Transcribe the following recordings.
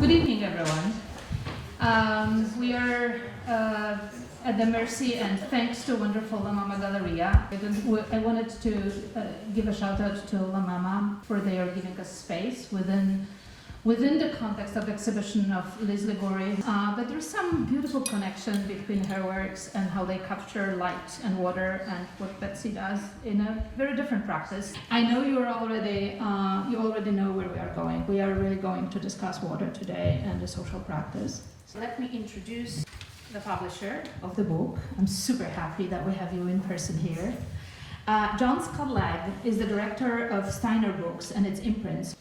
Good evening, everyone. We are at the mercy and thanks to wonderful La Mama Galleria. I wanted to give a shout out to La Mama for they are giving us space within the context of the exhibition of Liz Ligori. But there's some beautiful connection between her works and how they capture light and water and what Betsy does in a very different practice. I know you already know where we are going. We are really going to discuss water today and the social practice. So let me introduce the publisher of the book. I'm super happy that we have you in person here. John Scott Legg is the director of Steiner Books and its imprints.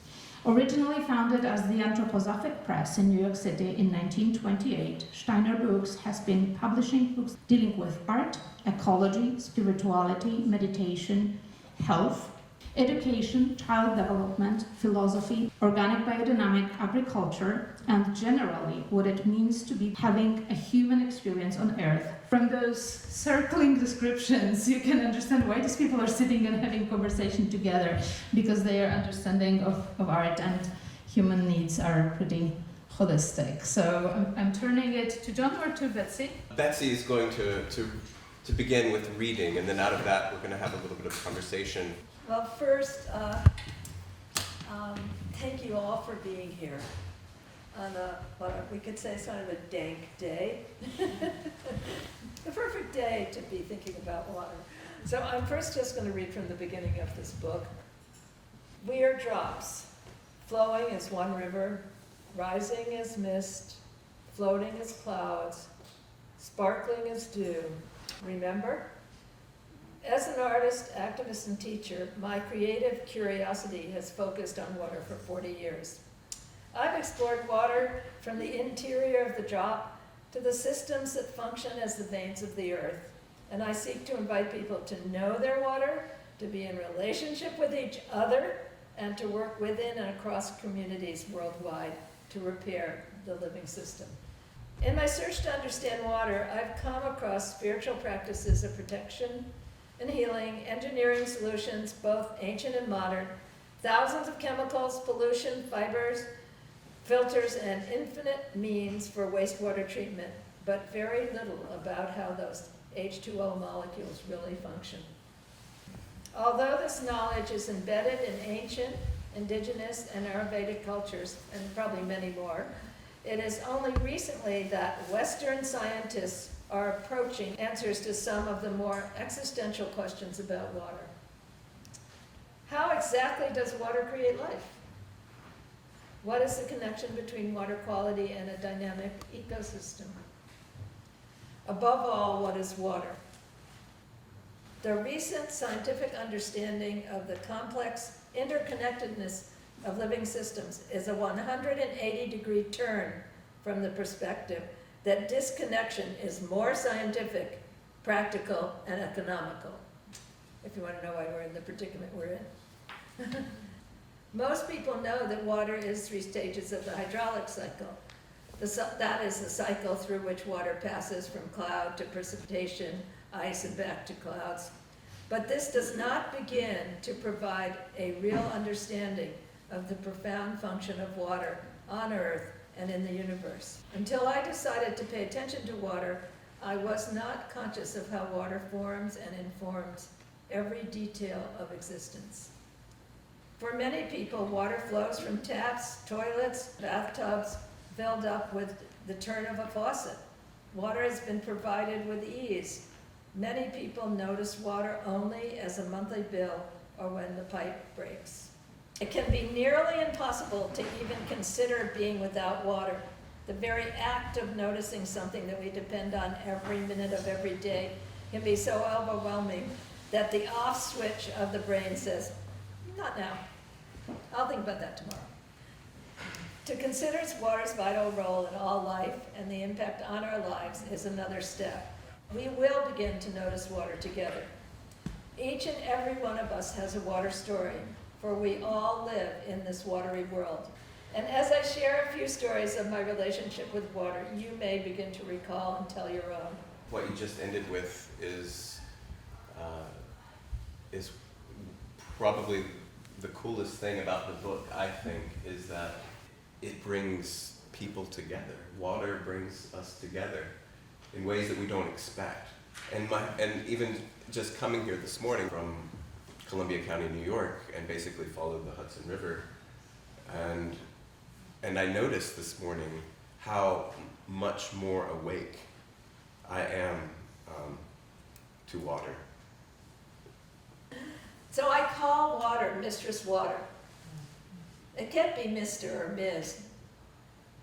Originally founded as the Anthroposophic Press in New York City in 1928, Steiner Books has been publishing books dealing with art, ecology, spirituality, meditation, health, education, child development, philosophy, organic biodynamic agriculture, and generally what it means to be having a human experience on Earth. From those circling descriptions, you can understand why these people are sitting and having conversation together, because their understanding of art and human needs are pretty holistic. So I'm turning it to John or to Betsy. Betsy is going to begin with reading, and then out of that we're going to have a little bit of conversation. Well, first, thank you all for being here on what we could say is kind of a dank day. The perfect day to be thinking about water. So I'm first just going to read from the beginning of this book. We are drops, flowing as one river, rising as mist, floating as clouds, sparkling as dew. Remember? As an artist, activist, and teacher, my creative curiosity has focused on water for 40 years. I've explored water from the interior of the drop to the systems that function as the veins of the earth, and I seek to invite people to know their water, to be in relationship with each other, and to work within and across communities worldwide to repair the living system. In my search to understand water, I've come across spiritual practices of protection and healing, engineering solutions, both ancient and modern, thousands of chemicals, pollution, fibers, filters, and infinite means for wastewater treatment, but very little about how those H2O molecules really function. Although this knowledge is embedded in ancient, indigenous, and Ayurvedic cultures, and probably many more, it is only recently that Western scientists are approaching answers to some of the more existential questions about water. How exactly does water create life? What is the connection between water quality and a dynamic ecosystem? Above all, what is water? The recent scientific understanding of the complex interconnectedness of living systems is a 180-degree turn from the perspective that disconnection is more scientific, practical, and economical. If you want to know why we're in the predicament we're in. Most people know that water is 3 stages of the hydraulic cycle. That is the cycle through which water passes from cloud to precipitation, ice, and back to clouds. But this does not begin to provide a real understanding of the profound function of water on Earth and in the universe. Until I decided to pay attention to water, I was not conscious of how water forms and informs every detail of existence. For many people, water flows from taps, toilets, bathtubs, filled up with the turn of a faucet. Water has been provided with ease. Many people notice water only as a monthly bill or when the pipe breaks. It can be nearly impossible to even consider being without water. The very act of noticing something that we depend on every minute of every day can be so overwhelming that the off switch of the brain says, not now. I'll think about that tomorrow. To consider water's vital role in all life and the impact on our lives is another step. We will begin to notice water together. Each and every one of us has a water story, for we all live in this watery world. And as I share a few stories of my relationship with water, you may begin to recall and tell your own. What you just ended with is probably the coolest thing about the book, I think, is that it brings people together. Water brings us together in ways that we don't expect. And even just coming here this morning from Columbia County, New York, and basically followed the Hudson River, and I noticed this morning how much more awake I am to water. So I call water Mistress Water. It can't be Mr. or Ms.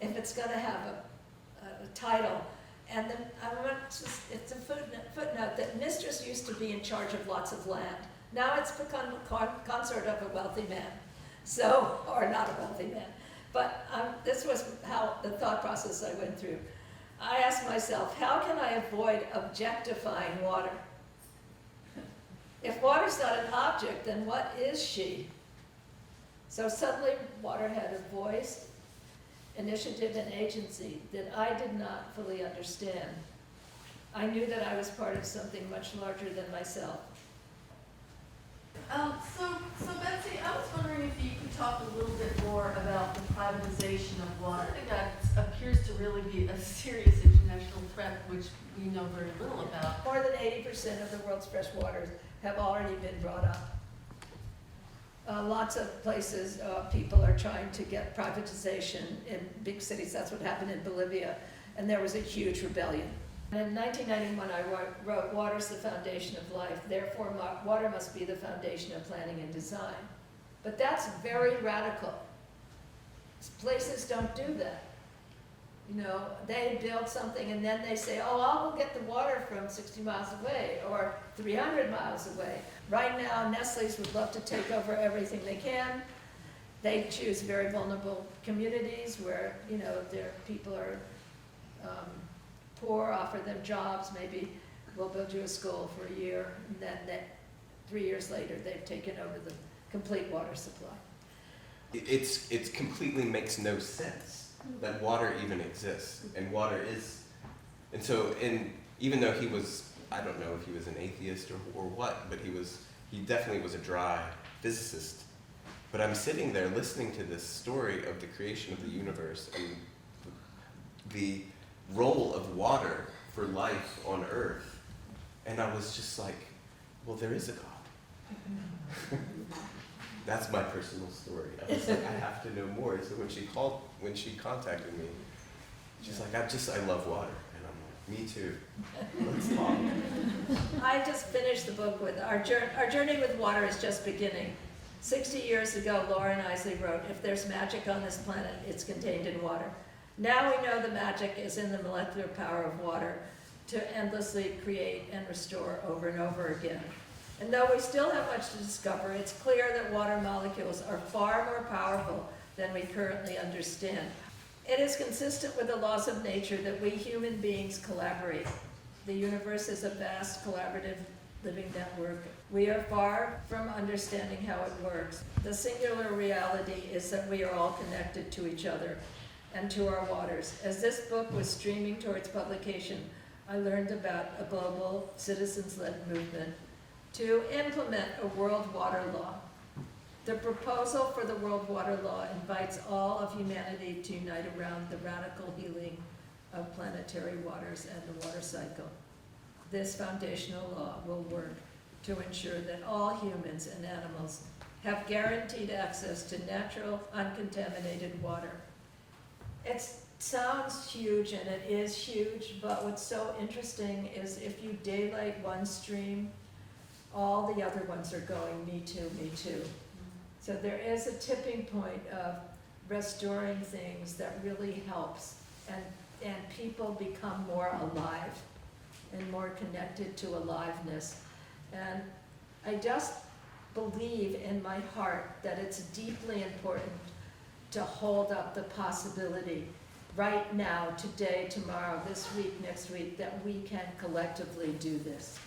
if it's going to have a title. And then it's a footnote that mistress used to be in charge of lots of land. Now it's become consort of a wealthy man, so, or not a wealthy man. But this was how the thought process I went through. I asked myself, how can I avoid objectifying water? If water's not an object, then what is she? So suddenly water had a voice, initiative, and agency that I did not fully understand. I knew that I was part of something much larger than myself. So Betsy, I was wondering if you could talk a little bit more about the privatization of water. Something that appears to really be a serious international threat, which we know very little about. More than 80% of the world's fresh waters have already been brought up. Lots of places, people are trying to get privatization in big cities. That's what happened in Bolivia, and there was a huge rebellion. And in 1991, I wrote, "Water's the foundation of life, therefore water must be the foundation of planning and design." But that's very radical. Places don't do that. You know, they build something and then they say, oh, I'll go get the water from 60 miles away or 300 miles away. Right now, Nestle's would love to take over everything they can. They choose very vulnerable communities where, you know, their people are poor, offer them jobs, maybe we'll build you a school for a year, and then 3 years later, they've taken over the complete water supply. It completely makes no sense that water even exists, and water is, and so even though he was, I don't know if he was an atheist or what, but he definitely was a dry physicist. But I'm sitting there listening to this story of the creation of the universe and the role of water for life on Earth, and I was just like, well, there is a God. That's my personal story. I was like, I have to know more. So when she contacted me, she's like, I love water. And I'm like, me too. Let's talk. I just finished the book with, our journey with water is just beginning. 60 years ago, Lauren Isley wrote, if there's magic on this planet, it's contained in water. Now we know the magic is in the molecular power of water to endlessly create and restore over and over again. And though we still have much to discover, it's clear that water molecules are far more powerful than we currently understand. It is consistent with the laws of nature that we human beings collaborate. The universe is a vast collaborative living network. We are far from understanding how it works. The singular reality is that we are all connected to each other and to our waters. As this book was streaming towards publication, I learned about a global citizens-led movement to implement a world water law. The proposal for the world water law invites all of humanity to unite around the radical healing of planetary waters and the water cycle. This foundational law will work to ensure that all humans and animals have guaranteed access to natural, uncontaminated water. It sounds huge, and it is huge, but what's so interesting is if you daylight one stream, all the other ones are going, me too, me too. So there is a tipping point of restoring things that really helps, and people become more alive and more connected to aliveness. And I just believe in my heart that it's deeply important to hold up the possibility right now, today, tomorrow, this week, next week, that we can collectively do this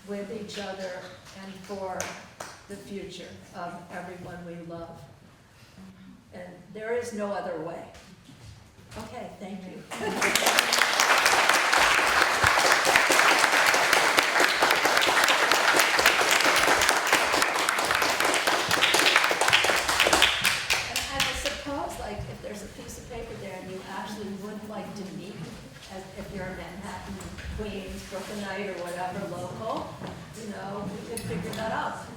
with each other and for the future of everyone we love. And there is no other way. Okay, thank you. And I suppose, like, if there's a piece of actually would like to meet, as if you're a Manhattan, Queens, Brooklynite, or whatever local, you know, we could figure that out.